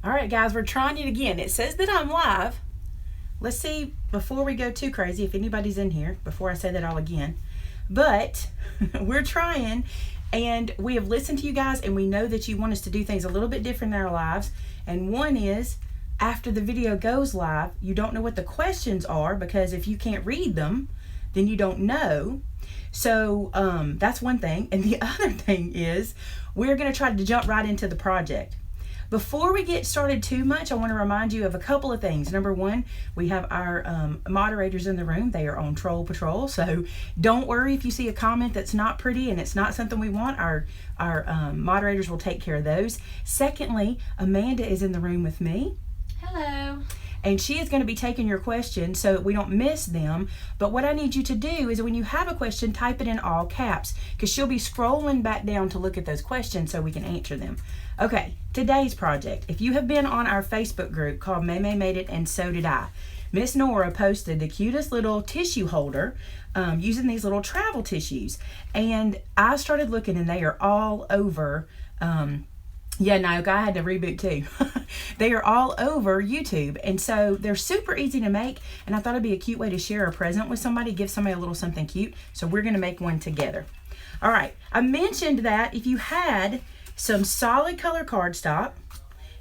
All right, guys, we're trying it again. It says that I'm live. Let's see, before we go too crazy, if anybody's in here, before I say that all again. But we're trying, and we have listened to you guys, and we know that you want us to do things a little bit different in our lives. And one is, after the video goes live, you don't know what the questions are, because if you can't read them, then you don't know. So that's one thing. And the other thing is, we're going to try to jump right into the project. Before we get started too much, I want to remind you of a couple of things. Number one, we have our moderators in the room. They are on troll patrol, so don't worry if you see a comment that's not pretty and it's not something we want. Our moderators will take care of those. Secondly, Amanda is in the room with me. Hello. And she is going to be taking your questions so that we don't miss them. But what I need you to do is when you have a question, type it in all caps, because she'll be scrolling back down to look at those questions so we can answer them. Okay, today's project. If you have been on our Facebook group called Maymay Made It, and so did I, Miss Nora posted the cutest little tissue holder using these little travel tissues. And I started looking, and they are all over. Yeah, no, I had to reboot too. They are all over YouTube. And so they're super easy to make. And I thought it'd be a cute way to share a present with somebody, give somebody a little something cute. So we're going to make one together. All right. I mentioned that if you had some solid color cardstock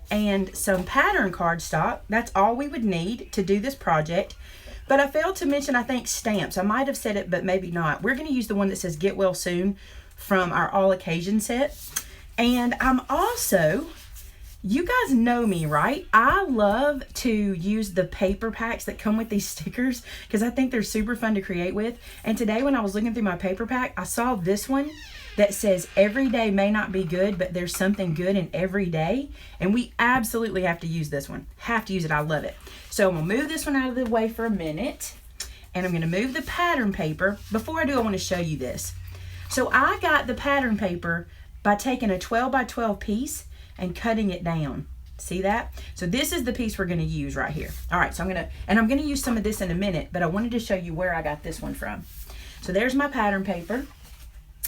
and some pattern cardstock, that's all we would need to do this project. But I failed to mention, I think, stamps. I might have said it, but maybe not. We're going to use the one that says Get Well Soon from our All Occasion set. And I'm also, you guys know me, right? I love to use the paper packs that come with these stickers because I think they're super fun to create with. And today when I was looking through my paper pack, I saw this one that says every day may not be good, but there's something good in every day. And we absolutely have to use this one. Have to use it. I love it. So I'm going to move this one out of the way for a minute. And I'm going to move the pattern paper. Before I do, I want to show you this. So I got the pattern paper by taking a 12 by 12 piece and cutting it down. See that? So this is the piece we're going to use right here. All right, so I'm going to use some of this in a minute, but I wanted to show you where I got this one from. So there's my pattern paper.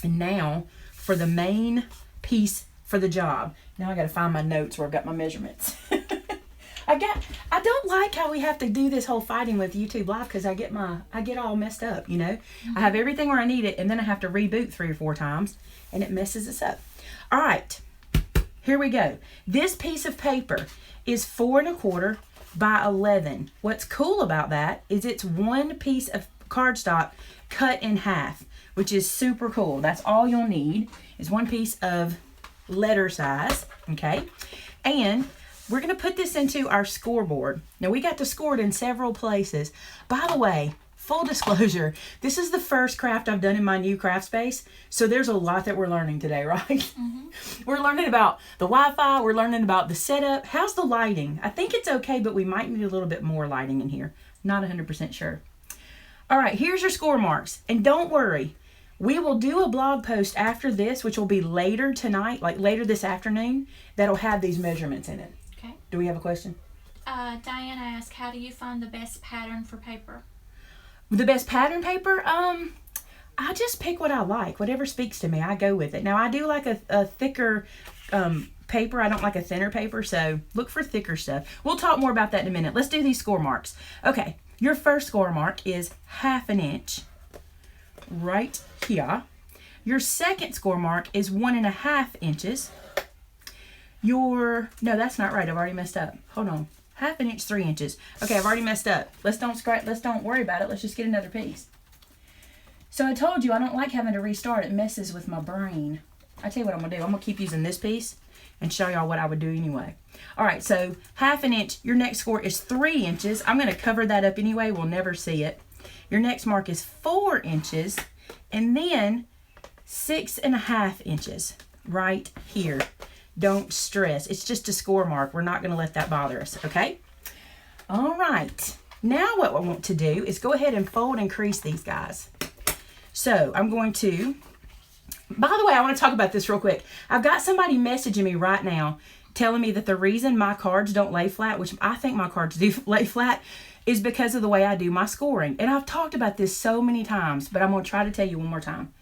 And now for the main piece for the job. Now I got to find my notes where I've got my measurements. I don't like how we have to do this whole fighting with YouTube Live because I get all messed up, you know. I have everything where I need it, and then I have to reboot 3 or 4 times, and it messes us up. All right, here we go. This piece of paper is 4 1/4 by 11. What's cool about that is it's one piece of cardstock cut in half, which is super cool. That's all you'll need is one piece of letter size, okay? And we're going to put this into our scoreboard. Now, we got to score it in several places. By the way, full disclosure, this is the first craft I've done in my new craft space. So there's a lot that we're learning today, right? Mm-hmm. We're learning about the Wi-Fi. We're learning about the setup. How's the lighting? I think it's okay, but we might need a little bit more lighting in here. Not 100% sure. All right, here's your score marks. And don't worry, we will do a blog post after this, which will be later tonight, like later this afternoon, that'll have these measurements in it. Okay. Do we have a question? Diana asked, how do you find the best pattern for paper? The best pattern paper? I just pick what I like. Whatever speaks to me, I go with it. Now, I do like a thicker paper. I don't like a thinner paper, so look for thicker stuff. We'll talk more about that in a minute. Let's do these score marks. Okay, your first score mark is 1/2 inch right here. Your second score mark is 1 1/2 inches. No, that's not right. I've already messed up. Hold on. 1/2 inch, 3 inches. Okay, I've already messed up. Let's don't worry about it. Let's just get another piece. So I told you I don't like having to restart. It messes with my brain. I tell you what I'm going to do. I'm going to keep using this piece and show y'all what I would do anyway. All right, so 1/2 inch. Your next score is 3 inches. I'm going to cover that up anyway. We'll never see it. Your next mark is 4 inches. And then 6 1/2 inches right here. Don't stress. It's just a score mark. We're not going to let that bother us, okay? All right. Now what I want to do is go ahead and fold and crease these guys. So I'm going to, by the way, I want to talk about this real quick. I've got somebody messaging me right now telling me that the reason my cards don't lay flat, which I think my cards do lay flat, is because of the way I do my scoring. And I've talked about this so many times, but I'm going to try to tell you one more time.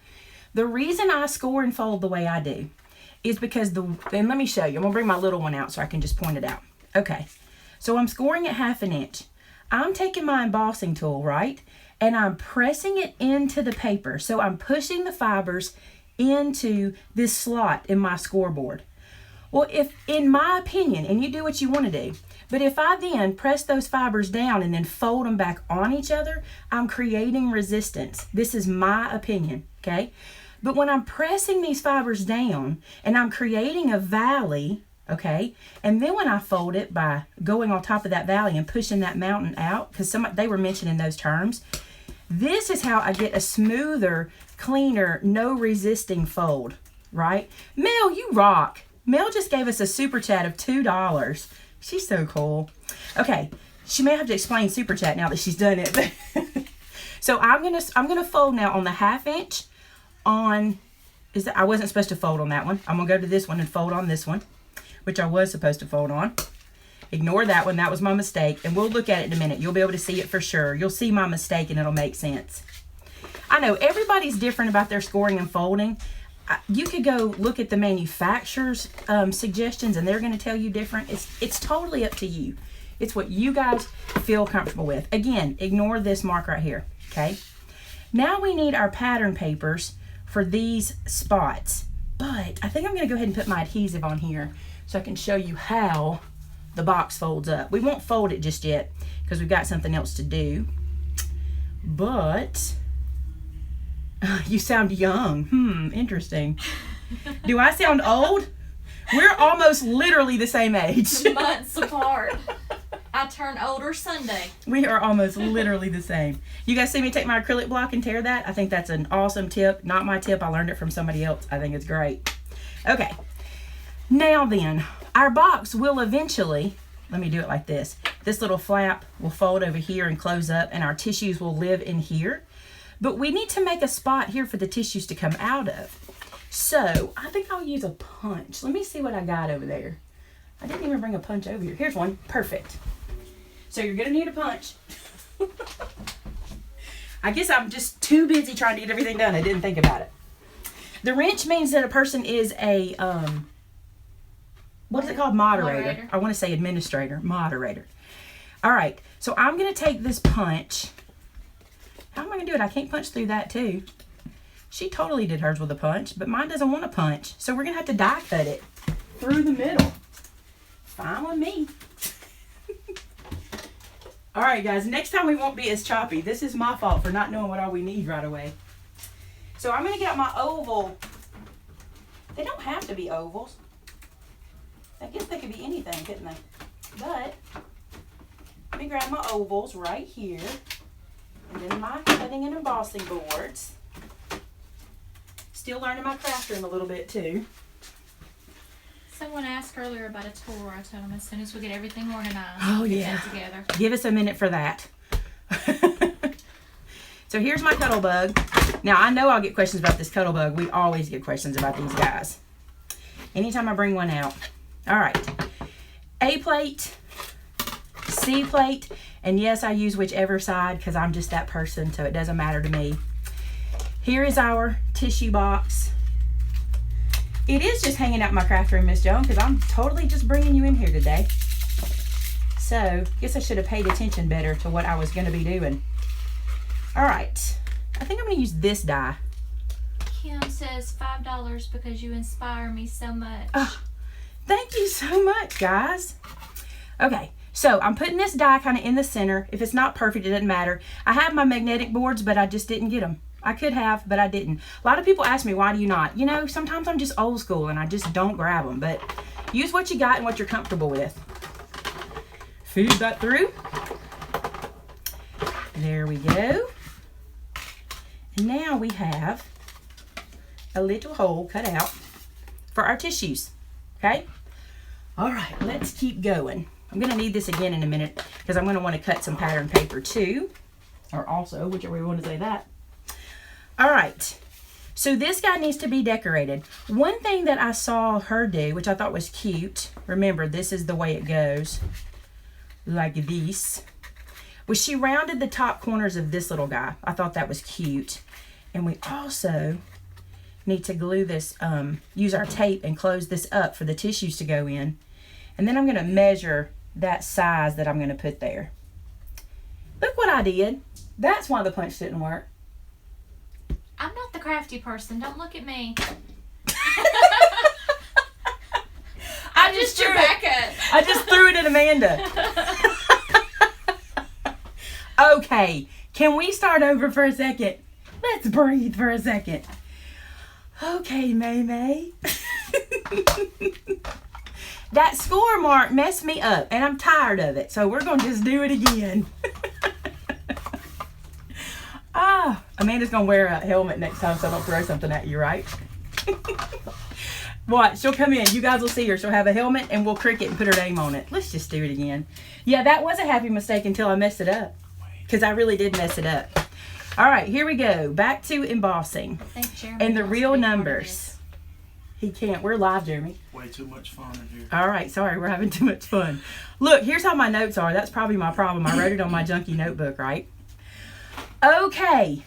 The reason I score and fold the way I do is because and let me show you. I'm going to bring my little one out so I can just point it out. Okay, so I'm scoring at 1/2 inch. I'm taking my embossing tool, right? And I'm pressing it into the paper. So I'm pushing the fibers into this slot in my scoreboard. Well, if, in my opinion, and you do what you want to do, but if I then press those fibers down and then fold them back on each other, I'm creating resistance. This is my opinion, okay? But when I'm pressing these fibers down and I'm creating a valley, okay, and then when I fold it by going on top of that valley and pushing that mountain out, because they were mentioning those terms, this is how I get a smoother, cleaner, no resisting fold, right? Mel, you rock. Mel just gave us a super chat of $2. She's so cool. Okay, she may have to explain super chat now that she's done it. So I'm gonna fold now on the 1/2 inch. I wasn't supposed to fold on that one. I'm gonna go to this one and fold on this one, which I was supposed to fold on. Ignore that one. That was my mistake. And we'll look at it in a minute. You'll be able to see it for sure. You'll see my mistake and it'll make sense. I know everybody's different about their scoring and folding. You could go look at the manufacturer's suggestions and they're going to tell you different. It's totally up to you. It's what you guys feel comfortable with. Again, ignore this mark right here. Okay. Now we need our pattern papers for these spots. But I think I'm going to go ahead and put my adhesive on here so I can show you how the box folds up. We won't fold it just yet because we've got something else to do. But you sound young. Interesting. Do I sound old? We're almost literally the same age. Months apart. I turn older Sunday. We are almost literally the same. You guys see me take my acrylic block and tear that? I think that's an awesome tip. Not my tip. I learned it from somebody else. I think it's great. Okay. Now then, our box will eventually, let me do it like this. This little flap will fold over here and close up and our tissues will live in here. But we need to make a spot here for the tissues to come out of. So I think I'll use a punch. Let me see what I got over there. I didn't even bring a punch over here. Here's one. Perfect. So you're going to need a punch. I guess I'm just too busy trying to get everything done. I didn't think about it. The wrench means that a person is a, what is it called? Moderator. I want to say administrator. Moderator. All right. So I'm going to take this punch. How am I going to do it? I can't punch through that too. She totally did hers with a punch, but mine doesn't want a punch. So we're going to have to die cut it through the middle. Fine with me. All right, guys. Next time we won't be as choppy. This is my fault for not knowing what all we need right away. So I'm going to get out my oval. They don't have to be ovals. I guess they could be anything, couldn't they? But let me grab my ovals right here. And then my cutting and embossing boards. Still learning my craft room a little bit too. Someone asked earlier about a tour. I told them as soon as we get everything organized, Oh, we'll get yeah. that together. Give us a minute for that. So here's my cuddle bug. Now I know I'll get questions about this cuddle bug. We always get questions about these guys. Anytime I bring one out. All right. A plate, C plate, and yes, I use whichever side because I'm just that person, so it doesn't matter to me. Here is our tissue box. It is just hanging out in my craft room, Miss Joan, because I'm totally just bringing you in here today. So, I guess I should have paid attention better to what I was going to be doing. All right. I think I'm going to use this die. Kim says $5 because you inspire me so much. Thank you so much, guys. Okay, so I'm putting this die kind of in the center. If it's not perfect, it doesn't matter. I have my magnetic boards, but I just didn't get them. I could have, but I didn't. A lot of people ask me, why do you not? You know, sometimes I'm just old school and I just don't grab them. But use what you got and what you're comfortable with. Feed that through. There we go. And now we have a little hole cut out for our tissues. Okay? All right, let's keep going. I'm going to need this again in a minute because I'm going to want to cut some pattern paper too. Or also, whichever way we want to say that. All right, so this guy needs to be decorated. One thing that I saw her do, which I thought was cute, remember this is the way it goes, like this, was she rounded the top corners of this little guy. I thought that was cute. And we also need to glue this, use our tape and close this up for the tissues to go in. And then I'm gonna measure that size that I'm going to put there. Look what I did. That's why the punch didn't work. I'm not the crafty person. Don't look at me. I just threw back it. I just threw it at Amanda. Okay, can we start over for a second? Let's breathe for a second. Okay, Maymay. That score mark messed me up, and I'm tired of it, so we're going to just do it again. Amanda's going to wear a helmet next time so I don't throw something at you, right? What? She'll come in. You guys will see her. She'll have a helmet, and we'll cricket and put her name on it. Let's just do it again. Yeah, that was a happy mistake until I messed it up, because I really did mess it up. All right, here we go. Back to embossing. And the real numbers. He can't. We're live, Jeremy. Way too much fun in here. All right, sorry. We're having too much fun. Look, here's how my notes are. That's probably my problem. I wrote it on my junky notebook, right? Okay.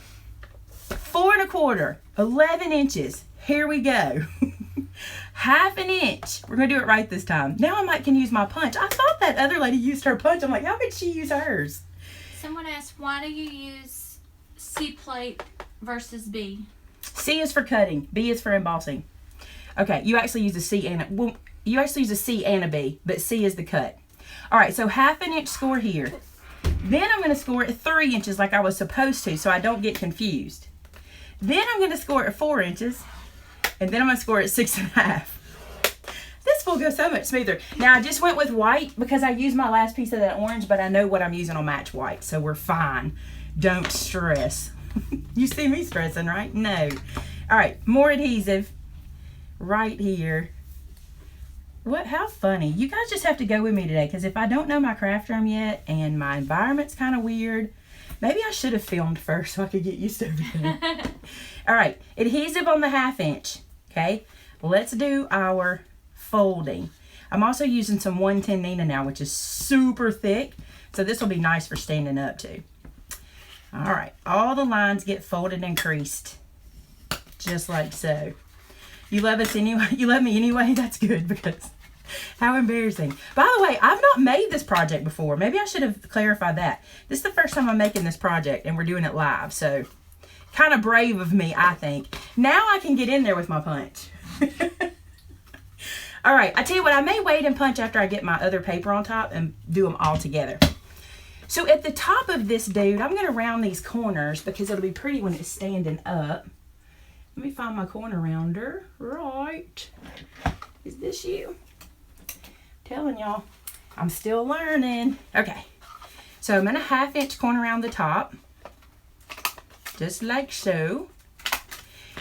4 1/4, 11 inches. Here we go. 1/2 inch. We're going to do it right this time. Now I can use my punch. I thought that other lady used her punch. I'm like, how could she use hers? Someone asked, why do you use C plate versus B? C is for cutting. B is for embossing. Okay, you actually use a C and a B, but C is the cut. All right, so 1/2 inch score here. Then I'm going to score at 3 inches like I was supposed to, so I don't get confused. Then I'm going to score at 4 inches, and then I'm going to score at 6 1/2. This will go so much smoother. Now, I just went with white because I used my last piece of that orange, but I know what I'm using will match white, so we're fine. Don't stress. You see me stressing, right? No. All right, more adhesive right here. What? How funny. You guys just have to go with me today, because if I don't know my craft room yet and my environment's kind of weird, maybe I should have filmed first so I could get used to everything. All right, adhesive on the 1/2 inch. Okay, let's do our folding. I'm also using some 110 Nina now, which is super thick, so this will be nice for standing up too. All right, all the lines get folded and creased, just like so. You love us anyway? You love me anyway? That's good, because how embarrassing. By the way, I've not made this project before. Maybe I should have clarified that. This is the first time I'm making this project, and we're doing it live, so kind of brave of me, I think. Now I can get in there with my punch. All right, I tell you what, I may wait and punch after I get my other paper on top and do them all together. So at the top of this dude, I'm going to round these corners because it'll be pretty when it's standing up. Let me find my corner rounder. Right. Is this you? Telling y'all, I'm still learning. Okay. So I'm going to 1/2 inch corner around the top. Just like so.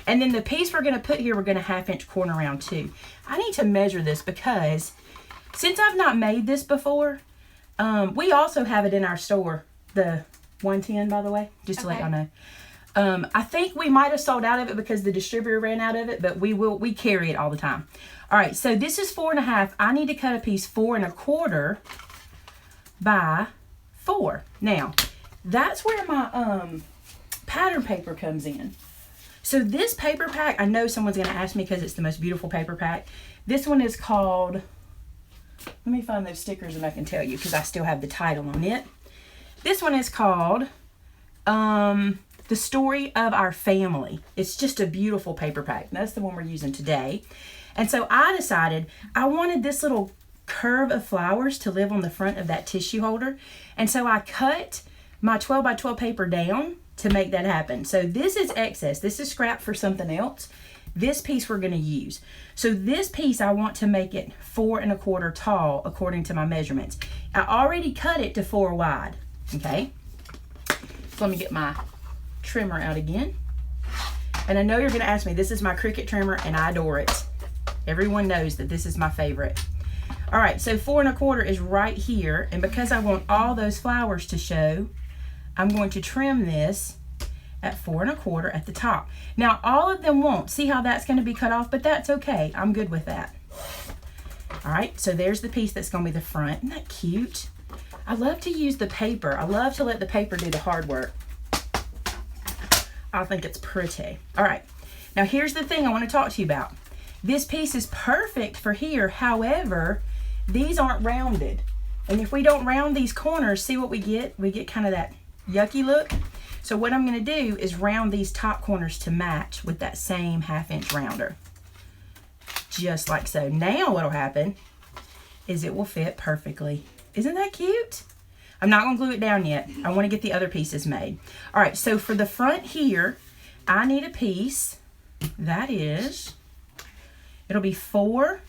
And then the piece we're going to put here, we're going to 1/2 inch corner around too. I need to measure this because since I've not made this before, we also have it in our store. The 110, by the way, just to let y'all know. I think we might have sold out of it because the distributor ran out of it, but we carry it all the time. All right, so this is 4 1/2. I need to cut a piece 4 1/4 by 4. Now, that's where my pattern paper comes in. So this paper pack, I know someone's going to ask me because it's the most beautiful paper pack. This one is called, let me find those stickers and I can tell you because I still have the title on it. This one is called The Story of Our Family. It's just a beautiful paper pack. That's the one we're using today. And so I decided I wanted this little curve of flowers to live on the front of that tissue holder. And so I cut my 12 by 12 paper down to make that happen. So this is excess. This is scrap for something else. This piece we're going to use. So this piece I want to make it 4 1/4 tall according to my measurements. I already cut it to 4 wide. Okay. So let me get my trimmer out again. And I know you're going to ask me, this is my Cricut trimmer and I adore it. Everyone knows that this is my favorite. All right, so 4 1/4 is right here. And because I want all those flowers to show, I'm going to trim this at 4 1/4 at the top. Now, all of them won't. See how that's going to be cut off, but that's okay. I'm good with that. All right, so there's the piece that's going to be the front. Isn't that cute? I love to use the paper. I love to let the paper do the hard work. I think it's pretty. All right, now here's the thing I want to talk to you about. This piece is perfect for here. However, these aren't rounded. And if we don't round these corners, see what we get? We get kind of that yucky look. So what I'm going to do is round these top corners to match with that same 1/2 inch rounder. Just like so. Now what'll happen is it will fit perfectly. Isn't that cute? I'm not going to glue it down yet. I want to get the other pieces made. All right, so for the front here, I need a piece that is, it'll be 4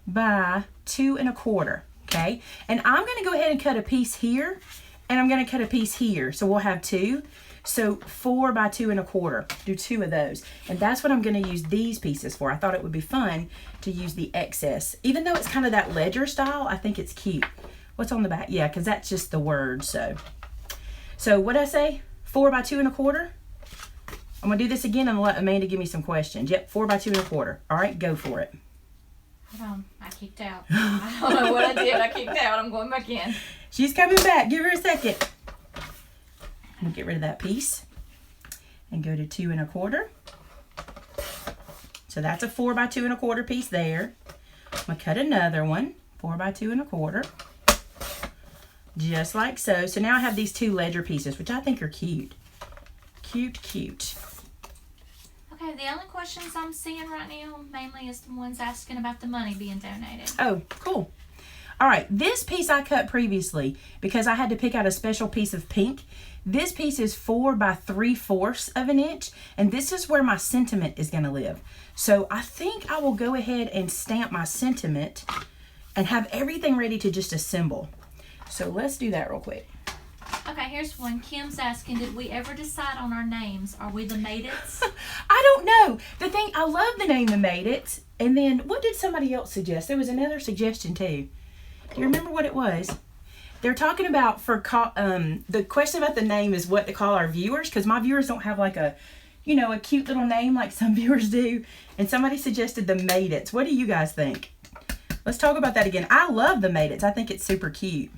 by 2 1/4, okay? And I'm going to go ahead and cut a piece here, and I'm going to cut a piece here. So we'll have 2. So 4 by 2 1/4. Do 2 of those. And that's what I'm going to use these pieces for. I thought it would be fun to use the excess. Even though it's kind of that ledger style, I think it's cute. What's on the back? Yeah, because that's just the word. So what did I say? 4 by 2 1/4. I'm going to do this again and let Amanda give me some questions. Yep, 4 by 2 1/4. All right, go for it. Hold on, I kicked out. I don't know what I did. I kicked out. I'm going back in. She's coming back. Give her a second. I'm going to get rid of that piece and go to 2 1/4. So that's a 4 by 2 1/4 piece there. I'm going to cut another one, 4 by 2 1/4. Just like so. So now I have these 2 ledger pieces, which I think are cute. Cute, cute. Okay, the only questions I'm seeing right now mainly is the ones asking about the money being donated. Oh, cool. All right, this piece I cut previously because I had to pick out a special piece of pink. This piece is 4 by 3/4 of an inch, and this is where my sentiment is going to live. So I think I will go ahead and stamp my sentiment and have everything ready to just assemble. So let's do that real quick. Okay, here's one. Kim's asking, did we ever decide on our names? Are we the Made It's? I don't know. I love the name the Made It. And then what did somebody else suggest? There was another suggestion too. Do you remember what it was? They're talking about the question about the name is what to call our viewers, because my viewers don't have like a cute little name like some viewers do. And somebody suggested the Made It's. What do you guys think? Let's talk about that again. I love the Made It's. I think it's super cute.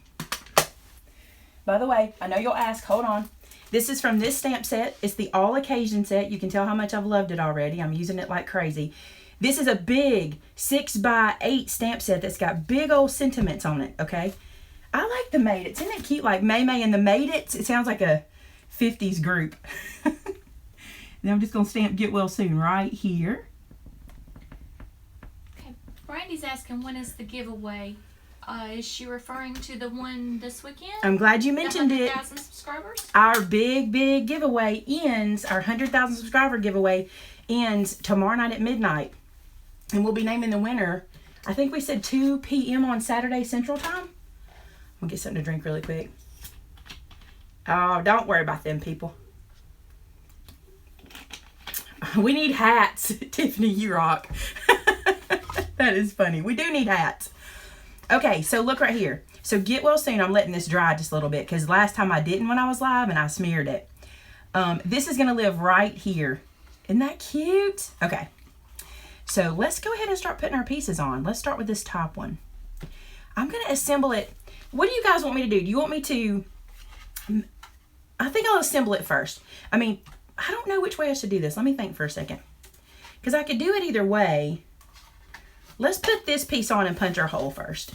By the way, I know you'll ask, hold on. This is from this stamp set. It's the all occasion set. You can tell how much I've loved it already. I'm using it like crazy. This is a big 6 by 8 stamp set that's got big old sentiments on it, okay? I like the Made It. Isn't it cute? Like Maymay and the Made It. It sounds like a 50s group. Then I'm just going to stamp Get Well Soon right here. Okay, Brandy's asking, when is the giveaway? Is she referring to the one this weekend? I'm glad you mentioned it. 100,000 subscribers? Our big giveaway ends, our 100,000 subscriber giveaway ends tomorrow night at midnight. And we'll be naming the winner. I think we said 2 p.m. on Saturday Central Time. I'm going to get something to drink really quick. Oh, don't worry about them, people. We need hats. Tiffany, you rock. That is funny. We do need hats. Okay, so look right here. So Get Well Soon, I'm letting this dry just a little bit because last time I didn't when I was live and I smeared it. This is going to live right here. Isn't that cute? Okay. So let's go ahead and start putting our pieces on. Let's start with this top one. I'm going to assemble it. What do you guys want me to do? Do you want me to... I think I'll assemble it first. I mean, I don't know which way I should do this. Let me think for a second. Because I could do it either way. Let's put this piece on and punch our hole first.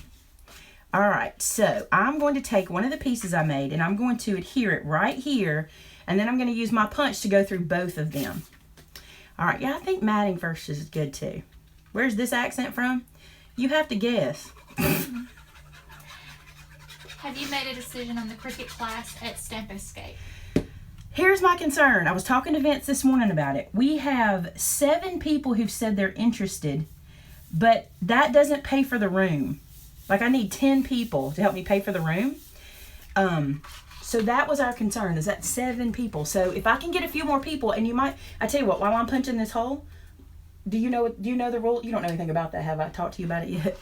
All right, so I'm going to take one of the pieces I made and I'm going to adhere it right here. And then I'm going to use my punch to go through both of them. All right, yeah, I think matting first is good too. Where's this accent from? You have to guess. Have you made a decision on the Cricut class at Stamp Escape? Here's my concern. I was talking to Vince this morning about it. We have 7 people who've said they're interested, but that doesn't pay for the room. Like I need 10 people to help me pay for the room. So that was our concern, is that 7 people. So if I can get a few more people, and you might, I tell you what, while I'm punching this hole, do you know the rule? You don't know anything about that, have I talked to you about it yet?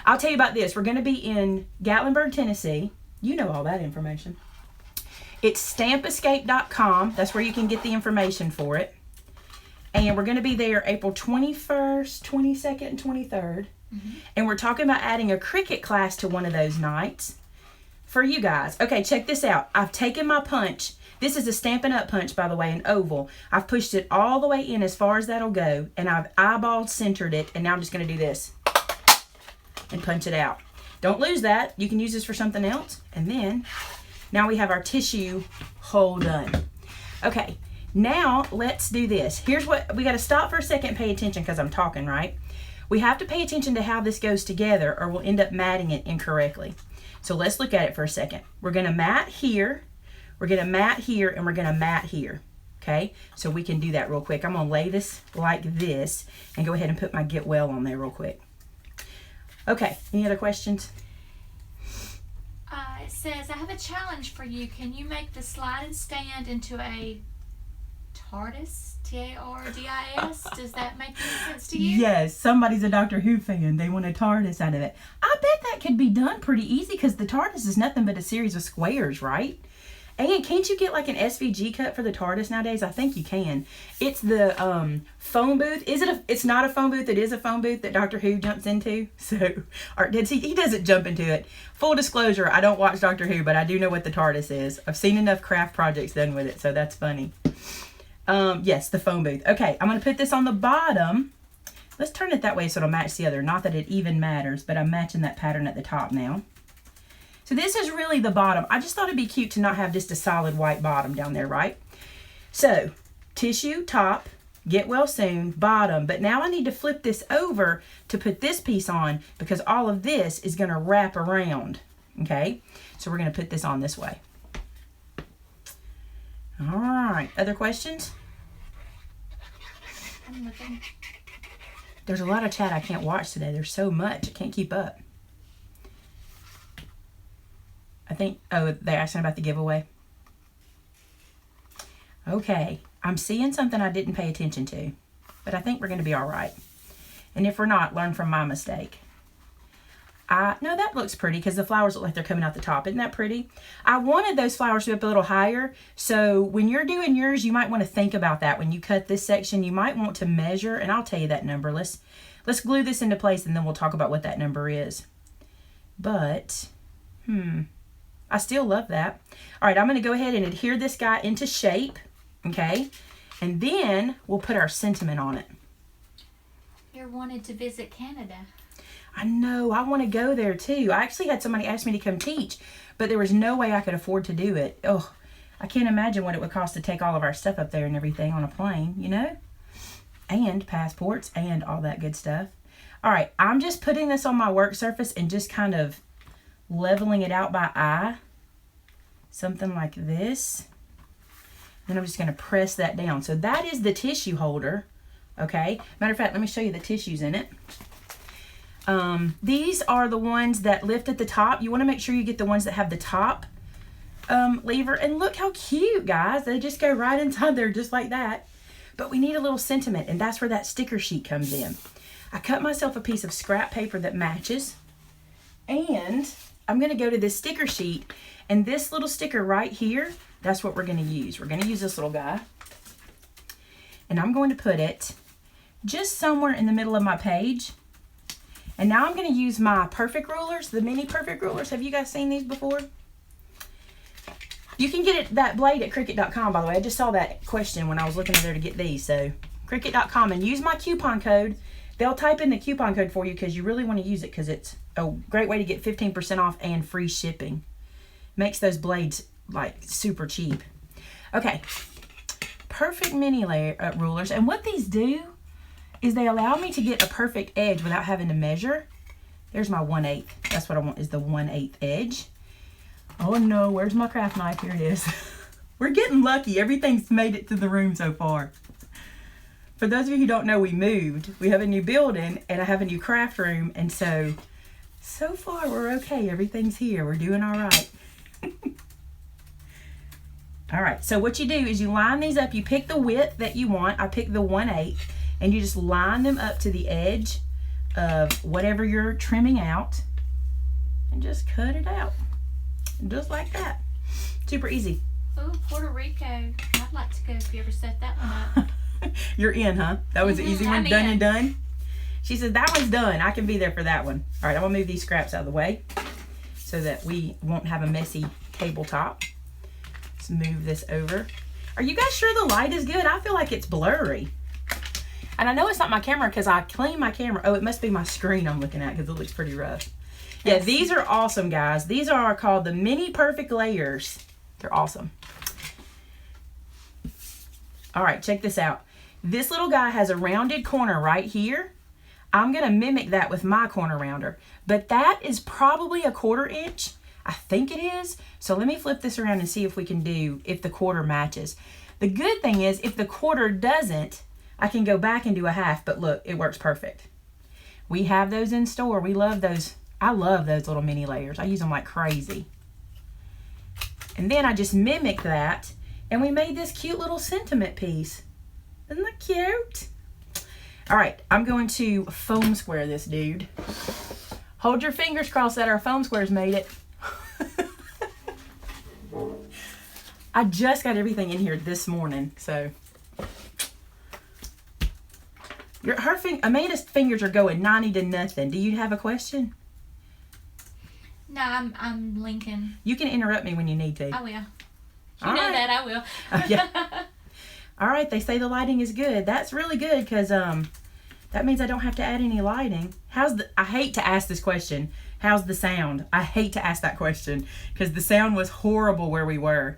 I'll tell you about this. We're going to be in Gatlinburg, Tennessee. You know all that information. It's stampescape.com. That's where you can get the information for it. And we're going to be there April 21st, 22nd, and 23rd. Mm-hmm. And we're talking about adding a Cricut class to one of those nights for you guys. Okay, check this out. I've taken my punch. This is a Stampin' Up! Punch, by the way, an oval. I've pushed it all the way in as far as that'll go. And I've eyeballed centered it. And now I'm just going to do this and punch it out. Don't lose that. You can use this for something else. And then, now we have our tissue hole done. Okay, now let's do this. Here's what, we got to stop for a second and pay attention because I'm talking, right? We have to pay attention to how this goes together or we'll end up matting it incorrectly. So let's look at it for a second. We're going to mat here, we're going to mat here, and we're going to mat here. Okay, so we can do that real quick. I'm going to lay this like this and go ahead and put my Get Well on there real quick. Okay, any other questions? It says, I have a challenge for you. Can you make the sliding stand into a TARDIS? T-A-R-D-I-S? Does that make any sense to you? Yes, somebody's a Doctor Who fan. They want a TARDIS out of it. I bet that could be done pretty easy because the TARDIS is nothing but a series of squares, right? And can't you get like an SVG cut for the TARDIS nowadays? I think you can. It's the phone booth. It's not a phone booth. It is a phone booth that Doctor Who jumps into. So, or he doesn't jump into it. Full disclosure, I don't watch Doctor Who, but I do know what the TARDIS is. I've seen enough craft projects done with it, so that's funny. Yes, the phone booth. Okay, I'm going to put this on the bottom. Let's turn it that way so it'll match the other. Not that it even matters, but I'm matching that pattern at the top now. So this is really the bottom. I just thought it'd be cute to not have just a solid white bottom down there, right? So, tissue, top, get well soon, bottom. But now I need to flip this over to put this piece on because all of this is going to wrap around, okay? So we're going to put this on this way. All right, other questions? I'm looking. There's a lot of chat I can't watch today. There's so much. I can't keep up. I think, oh, they're asking about the giveaway. Okay, I'm seeing something I didn't pay attention to, but I think we're going to be all right. And if we're not, learn from my mistake. No, that looks pretty because the flowers look like they're coming out the top. Isn't that pretty? I wanted those flowers to be up a little higher, so when you're doing yours, you might want to think about that. When you cut this section, you might want to measure, and I'll tell you that number. Let's glue this into place, and then we'll talk about what that number is. But, I still love that. All right, I'm going to go ahead and adhere this guy into shape, okay? And then we'll put our sentiment on it. You're wanted to visit Canada. I know, I want to go there too. I actually had somebody ask me to come teach, but there was no way I could afford to do it. Oh, I can't imagine what it would cost to take all of our stuff up there and everything on a plane, you know? And passports and all that good stuff. All right, I'm just putting this on my work surface and just kind of leveling it out by eye. Something like this. Then I'm just going to press that down. So that is the tissue holder, okay? Matter of fact, let me show you the tissues in it. These are the ones that lift at the top. You want to make sure you get the ones that have the top lever. And look how cute, guys. They just go right inside there just like that. But we need a little sentiment, and that's where that sticker sheet comes in. I cut myself a piece of scrap paper that matches. And I'm going to go to this sticker sheet. And this little sticker right here, that's what we're going to use. We're going to use this little guy. And I'm going to put it just somewhere in the middle of my page. And now I'm going to use my perfect rulers, the mini perfect rulers. Have you guys seen these before? You can get that blade at Cricut.com, by the way. I just saw that question when I was looking there to get these. So Cricut.com, and use my coupon code. They'll type in the coupon code for you because you really want to use it because it's a great way to get 15% off and free shipping. Makes those blades like super cheap. Okay, perfect mini rulers. And what these do is they allow me to get a perfect edge without having to measure. There's my 1/8. That's what I want, is the 1/8 edge. Oh no, where's my craft knife? Here it is. We're getting lucky. Everything's made it to the room so far. For those of you who don't know, we moved. We have a new building and I have a new craft room. And so far we're okay. Everything's here. We're doing all right. All right, so what you do is you line these up. You pick the width that you want. I picked the 1/8, and you just line them up to the edge of whatever you're trimming out and just cut it out. Just like that. Super easy. Oh, Puerto Rico. I'd like to go if you ever set that one up. You're in, huh? That was the easy one, done and done. She said, that one's done. I can be there for that one. All right, I'm going to move these scraps out of the way so that we won't have a messy tabletop. Let's move this over. Are you guys sure the light is good? I feel like it's blurry. And I know it's not my camera because I cleaned my camera. Oh, it must be my screen I'm looking at because it looks pretty rough. Yeah, these are awesome, guys. These are called the Mini Perfect Layers. They're awesome. All right, check this out. This little guy has a rounded corner right here. I'm going to mimic that with my corner rounder. But that is probably 1/4 inch. I think it is. So let me flip this around and see if we can do, if the quarter matches. The good thing is, if the quarter doesn't, I can go back and do a half. But look, it works perfect. We have those in store. We love those. I love those little mini layers. I use them like crazy. And then I just mimic that. And we made this cute little sentiment piece. Isn't that cute? All right, I'm going to foam square this dude. Hold your fingers crossed that our foam squares made it. I just got everything in here this morning, so. Amanda's fingers are going 90 to nothing. Do you have a question? No, I'm Lincoln. You can interrupt me when you need to. I will. You know that I will. Yeah. All right, they say the lighting is good. That's really good because that means I don't have to add any lighting. I hate to ask this question. How's the sound? I hate to ask that question because the sound was horrible where we were.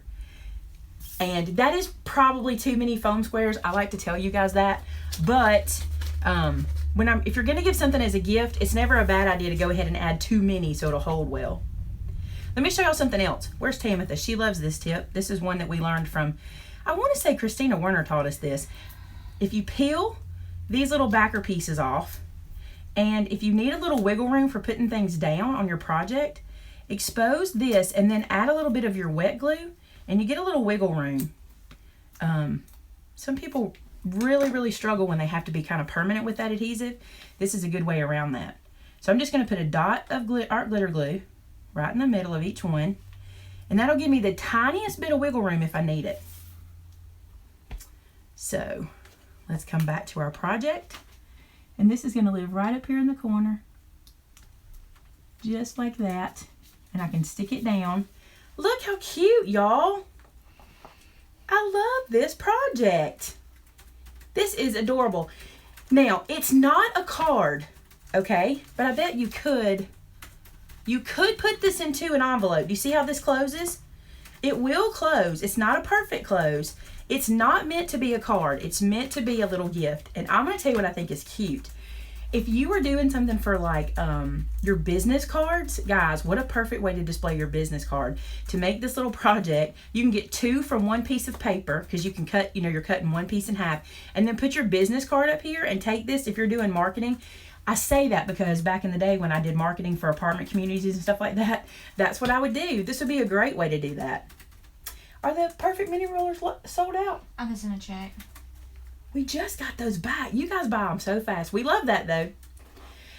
And that is probably too many foam squares. I like to tell you guys that. But if you're going to give something as a gift, it's never a bad idea to go ahead and add too many so it'll hold well. Let me show y'all something else. Where's Tamitha? She loves this tip. This is one that we learned from, I want to say Christina Werner taught us this. If you peel these little backer pieces off, and if you need a little wiggle room for putting things down on your project, expose this and then add a little bit of your wet glue, and you get a little wiggle room. Some people really, really struggle when they have to be kind of permanent with that adhesive. This is a good way around that. So I'm just going to put a dot of art glitter glue right in the middle of each one, and that'll give me the tiniest bit of wiggle room if I need it. So let's come back to our project, and this is going to live right up here in the corner, just like that, and I can stick it down. Look how cute, y'all. I love this project. This is adorable. Now, it's not a card, okay, but I bet you could put this into an envelope. Do you see how this closes? It will close. It's not a perfect close. It's not meant to be a card. It's meant to be a little gift. And I'm going to tell you what I think is cute. If you were doing something for like your business cards, guys, what a perfect way to display your business card. To make this little project, you can get 2 from one piece of paper because you can cut, you're cutting one piece in half, and then put your business card up here and take this if you're doing marketing. I say that because back in the day when I did marketing for apartment communities and stuff like that, that's what I would do. This would be a great way to do that. Are the perfect mini rollers sold out? I'm just gonna check. We just got those back. You guys buy them so fast. We love that though.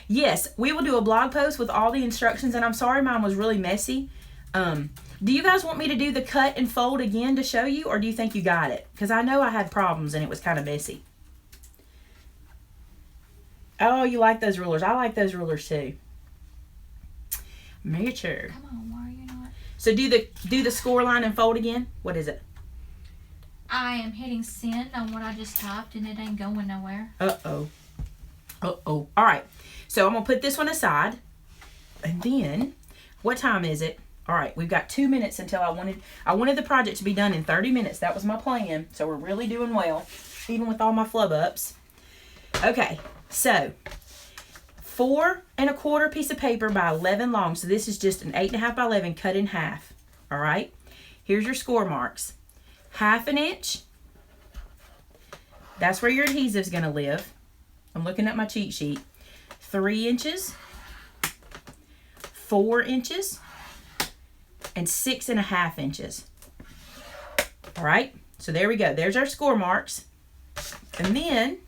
Yes, we will do a blog post with all the instructions, and I'm sorry mine was really messy. Do you guys want me to do the cut and fold again to show you, or do you think you got it? Because I know I had problems and it was kind of messy. Oh, you like those rulers. I like those rulers too. Make sure. Come on, why are you not? So do the score line and fold again. What is it? I am hitting send on what I just typed and it ain't going nowhere. Uh-oh. Uh-oh. All right. So I'm going to put this one aside. And then, what time is it? All right, we've got 2 minutes until I wanted the project to be done in 30 minutes. That was my plan. So we're really doing well, even with all my flub ups. Okay. So, 4 1/4 piece of paper by 11 long. So this is just an 8 1/2 by 11 cut in half. All right. Here's your score marks. 1/2 inch. That's where your adhesive is going to live. I'm looking at my cheat sheet. 3 inches, 4 inches, and 6 1/2 inches. All right. So there we go. There's our score marks. And then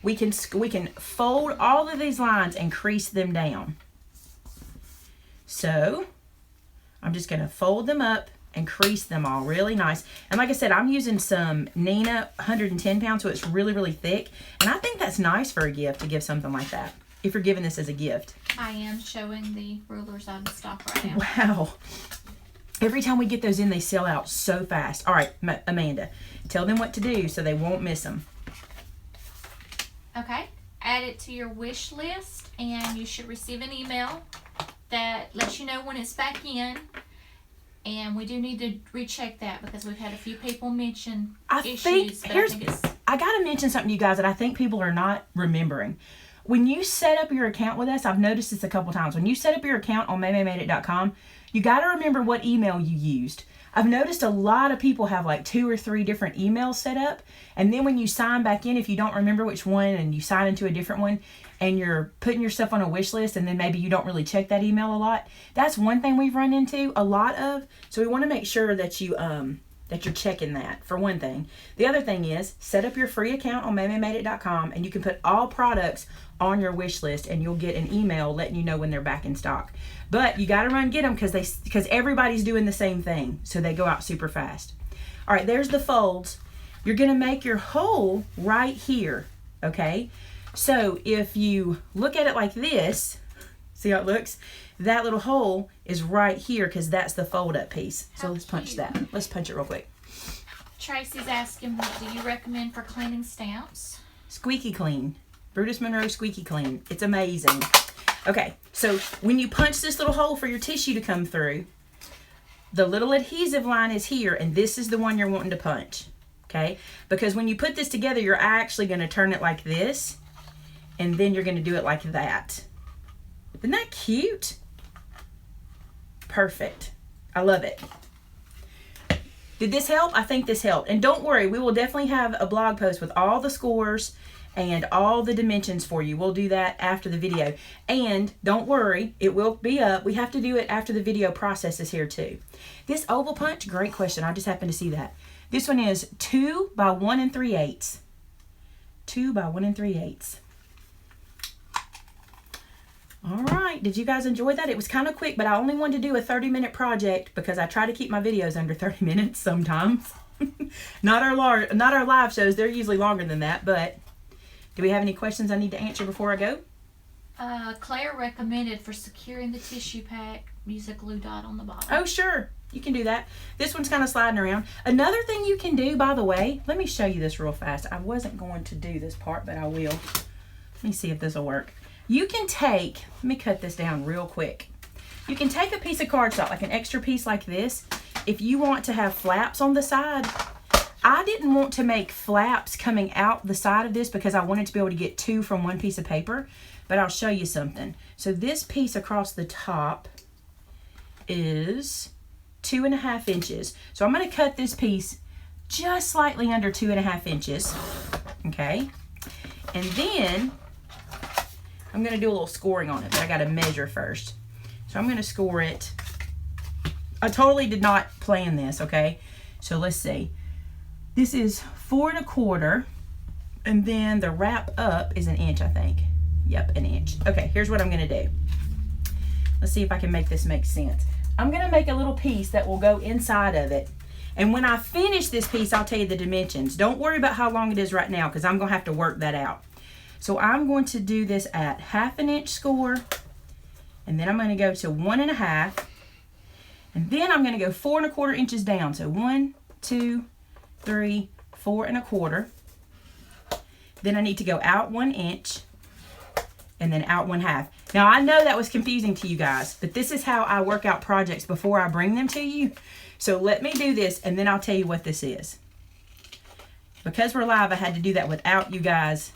we can fold all of these lines and crease them down. So I'm just going to fold them up and crease them all really nice. And like I said, I'm using some Nina 110 pounds, so it's really, really thick. And I think that's nice for a gift to give something like that, if you're giving this as a gift. I am showing the rulers out of stock right now. Wow. Every time we get those in, they sell out so fast. All right, Amanda, tell them what to do so they won't miss them. Okay. add it to your wish list, and you should receive an email that lets you know when it's back in. And we do need to recheck that because we've had a few people mention issues. I got to mention something to you guys that I think people are not remembering. When you set up your account with us, I've noticed this a couple times. When you set up your account on MaymayMadeIt.com, you got to remember what email you used. I've noticed a lot of people have like 2 or 3 different emails set up. And then when you sign back in, if you don't remember which one and you sign into a different one and you're putting yourself on a wish list and then maybe you don't really check that email a lot, that's one thing we've run into a lot of. So we want to make sure that you're checking that, for one thing. The other thing is, set up your free account on MaymayMadeIt.com and you can put all products on your wish list and you'll get an email letting you know when they're back in stock. But you got to run get them because everybody's doing the same thing, so they go out super fast. All right, there's the folds. You're going to make your hole right here, okay? So if you look at it like this, see how it looks? That little hole is right here because that's the fold up piece. So let's punch that. Let's punch it real quick. Tracy's asking, what do you recommend for cleaning stamps? Squeaky Clean. Brutus Monroe Squeaky Clean. It's amazing. Okay, so when you punch this little hole for your tissue to come through, the little adhesive line is here, and this is the one you're wanting to punch, okay? Because when you put this together, you're actually going to turn it like this, and then you're going to do it like that. Isn't that cute? Perfect. I love it. Did this help? I think this helped. And don't worry, we will definitely have a blog post with all the scores and all the dimensions for you. We'll do that after the video. And don't worry, it will be up. We have to do it after the video processes here too. This oval punch, great question. I just happened to see that. This one is 2 by 1 3/8. 2 by 1 3/8. All right, did you guys enjoy that? It was kind of quick, but I only wanted to do a 30-minute project because I try to keep my videos under 30 minutes sometimes. Not our live shows, they're usually longer than that, but do we have any questions I need to answer before I go? Claire recommended for securing the tissue pack, use a glue dot on the bottom. Oh, sure. You can do that. This one's kind of sliding around. Another thing you can do, by the way, let me show you this real fast. I wasn't going to do this part, but I will. Let me see if this will work. You can take, let me cut this down real quick. You can take a piece of cardstock, like an extra piece like this, if you want to have flaps on the side. I didn't want to make flaps coming out the side of this because I wanted to be able to get 2 from one piece of paper, but I'll show you something. So this piece across the top is 2.5 inches. So I'm going to cut this piece just slightly under 2.5 inches, okay? And then I'm going to do a little scoring on it, but I got to measure first. So I'm going to score it. I totally did not plan this, okay? So let's see. This is 4 1/4, and then the wrap up is 1 inch, I think. Yep, 1 inch. Okay, here's what I'm going to do. Let's see if I can make this make sense. I'm going to make a little piece that will go inside of it. And when I finish this piece, I'll tell you the dimensions. Don't worry about how long it is right now because I'm going to have to work that out. So I'm going to do this at 1/2 inch score, and then I'm going to go to 1 1/2, and then I'm going to go 4 1/4 inches down. So 1, 2, 3, 4 1/4. Then I need to go out 1 inch and then out 1/2. Now I know that was confusing to you guys, but this is how I work out projects before I bring them to you. So let me do this and then I'll tell you what this is. Because we're live, I had to do that without you guys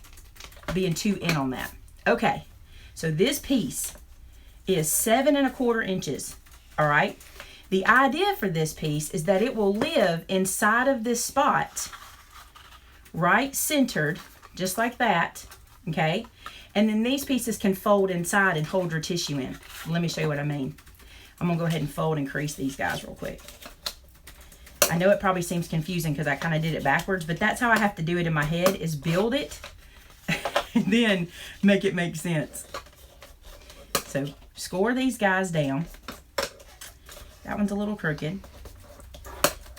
being too in on that. Okay, so this piece is 7 1/4 inches, all right? The idea for this piece is that it will live inside of this spot, right centered, just like that, okay? And then these pieces can fold inside and hold your tissue in. Let me show you what I mean. I'm gonna go ahead and fold and crease these guys real quick. I know it probably seems confusing because I kind of did it backwards, but that's how I have to do it in my head, is build it and then make it make sense. So score these guys down. That one's a little crooked.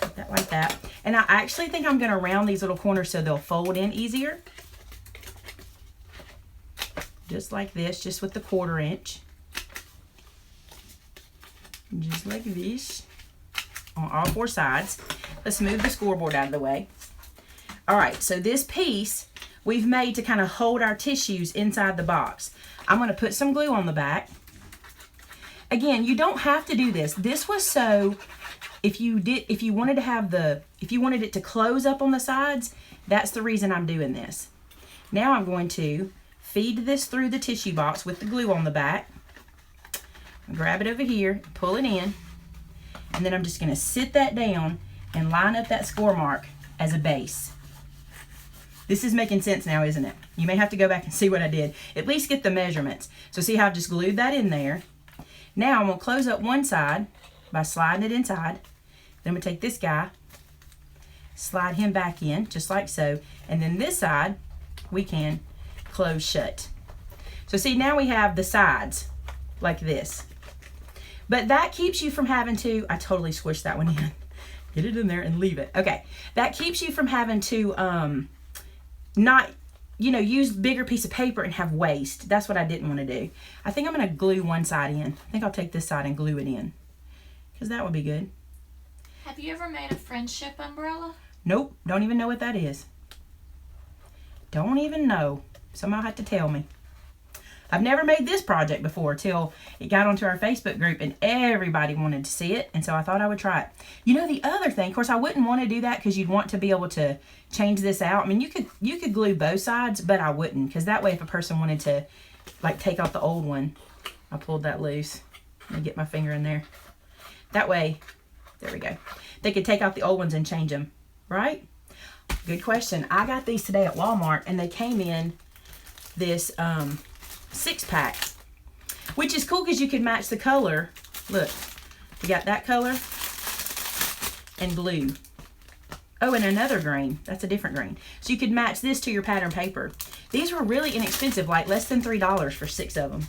Put that like that. And I actually think I'm going to round these little corners so they'll fold in easier. Just like this, just with the 1/4 inch. Just like this. On all 4 sides. Let's move the scoreboard out of the way. All right, so this piece we've made to kind of hold our tissues inside the box. I'm going to put some glue on the back. Again, you don't have to do this. This was so if you wanted it to close up on the sides, that's the reason I'm doing this. Now I'm going to feed this through the tissue box with the glue on the back. Grab it over here, pull it in, and then I'm just going to sit that down and line up that score mark as a base. This is making sense now, isn't it? You may have to go back and see what I did. At least get the measurements. So see how I've just glued that in there. Now I'm going to close up one side by sliding it inside. Then I'm going to take this guy, slide him back in, just like so. And then this side, we can close shut. So see, now we have the sides like this. But that keeps you from having to, I totally squished that one in. Get it in there and leave it. Okay, that keeps you from having to not, use bigger piece of paper and have waste. That's what I didn't want to do. I think I'm going to glue one side in. I think I'll take this side and glue it in, because that would be good. Have you ever made a friendship umbrella? Nope, don't even know what that is. Don't even know. Somebody had to tell me. I've never made this project before till it got onto our Facebook group and everybody wanted to see it, and so I thought I would try it. The other thing, of course, I wouldn't want to do that because you'd want to be able to change this out. I mean, you could glue both sides, but I wouldn't, because that way if a person wanted to take off the old one, I pulled that loose. Let me get my finger in there. That way, there we go. They could take out the old ones and change them, right? Good question. I got these today at Walmart, and they came in this 6-pack, which is cool because you can match the color. Look, we got that color and blue. Oh, and another green. That's a different green. So you could match this to your pattern paper. These were really inexpensive, like less than $3 for 6 of them.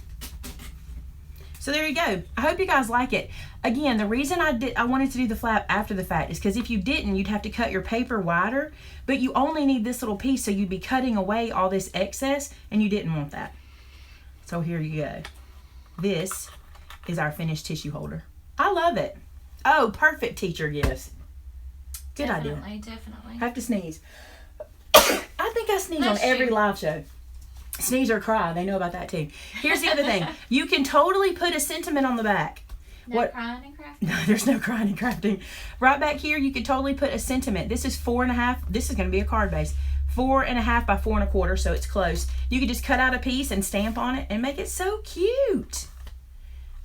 So there you go. I hope you guys like it. Again, the reason I wanted to do the flap after the fact is because if you didn't, you'd have to cut your paper wider, but you only need this little piece, so you'd be cutting away all this excess, and you didn't want that. So here you go. This is our finished tissue holder. I love it. Oh, perfect teacher gifts. Good idea. Definitely. I have to sneeze. I think I sneeze on every live show. Sneeze or cry. They know about that too. Here's the other thing. You can totally put a sentiment on the back. No crying and crafting? No, there's no crying and crafting. Right back here, you could totally put a sentiment. This is 4.5. This is going to be a card base. 4.5 by 4.25, so it's close. You could just cut out a piece and stamp on it and make it so cute.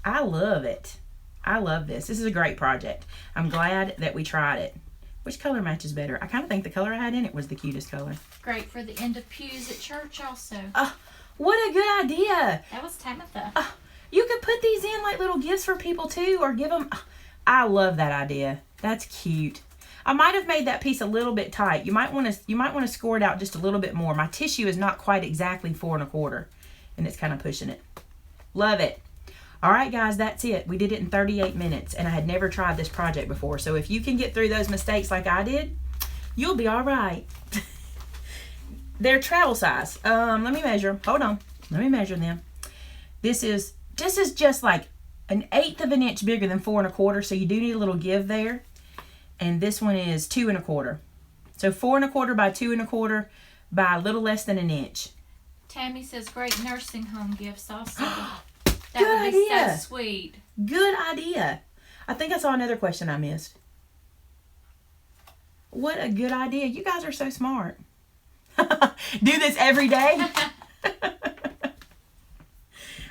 I love it. I love this. This is a great project. I'm glad that we tried it. Which color matches better? I kind of think the color I had in it was the cutest color. Great for the end of pews at church also. What a good idea. That was Tabitha. You could put these in like little gifts for people too, or give them. I love that idea. That's cute. I might have made that piece a little bit tight. You might want to score it out just a little bit more. My tissue is not quite exactly 4.25, and it's kind of pushing it. Love it. All right, guys, that's it. We did it in 38 minutes, and I had never tried this project before. So if you can get through those mistakes like I did, you'll be all right. They're travel size. Let me measure. Hold on. Let me measure them. This is just like 1/8 of an inch bigger than 4.25, so you do need a little give there. And this one is 2.25. So 4.25 by 2.25 by a little less than an inch. Tammy says great nursing home gifts also. That Good would be idea. so sweet. Good idea. I think I saw another question I missed. What a good idea. You guys are so smart. Do this every day?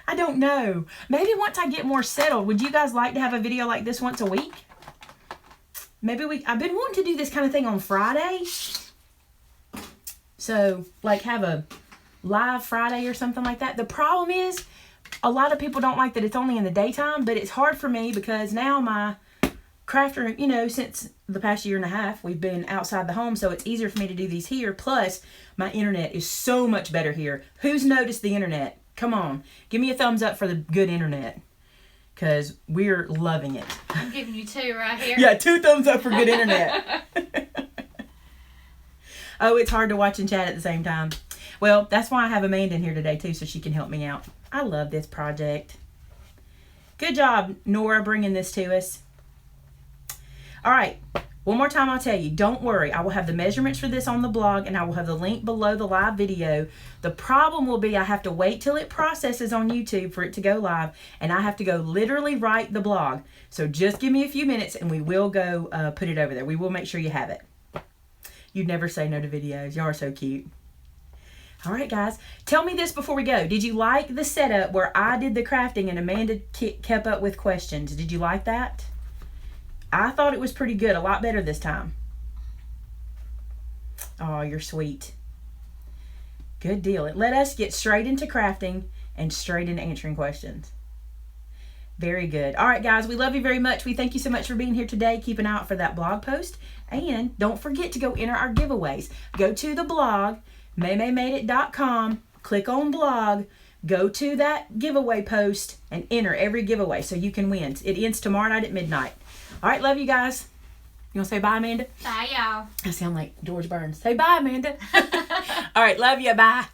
I don't know. Maybe once I get more settled, would you guys like to have a video like this once a week? Maybe I've been wanting to do this kind of thing on Friday. So, have a live Friday or something like that. The problem is, a lot of people don't like that it's only in the daytime, but it's hard for me because now my crafter, since the past 1.5 years, we've been outside the home, so it's easier for me to do these here. Plus, my internet is so much better here. Who's noticed the internet? Come on. Give me a thumbs up for the good internet. Because we're loving it. I'm giving you 2 right here. Yeah, 2 thumbs up for good internet. Oh, it's hard to watch and chat at the same time. Well, that's why I have Amanda in here today, too, so she can help me out. I love this project. Good job, Nora, bringing this to us. All right. One more time, I'll tell you, don't worry. I will have the measurements for this on the blog, and I will have the link below the live video. The problem will be I have to wait till it processes on YouTube for it to go live, and I have to go literally write the blog. So just give me a few minutes, and we will go put it over there. We will make sure you have it. You'd never say no to videos. Y'all are so cute. All right, guys. Tell me this before we go. Did you like the setup where I did the crafting and Amanda kept up with questions? Did you like that? I thought it was pretty good. A lot better this time. Oh, you're sweet. Good deal. It let us get straight into crafting and straight into answering questions. Very good. All right, guys. We love you very much. We thank you so much for being here today. Keep an eye out for that blog post. And don't forget to go enter our giveaways. Go to the blog, MaymayMadeIt.com. Click on blog. Go to that giveaway post and enter every giveaway so you can win. It ends tomorrow night at midnight. All right, love you guys. You want to say bye, Amanda? Bye, y'all. I sound like George Burns. Say bye, Amanda. All right, love you. Bye.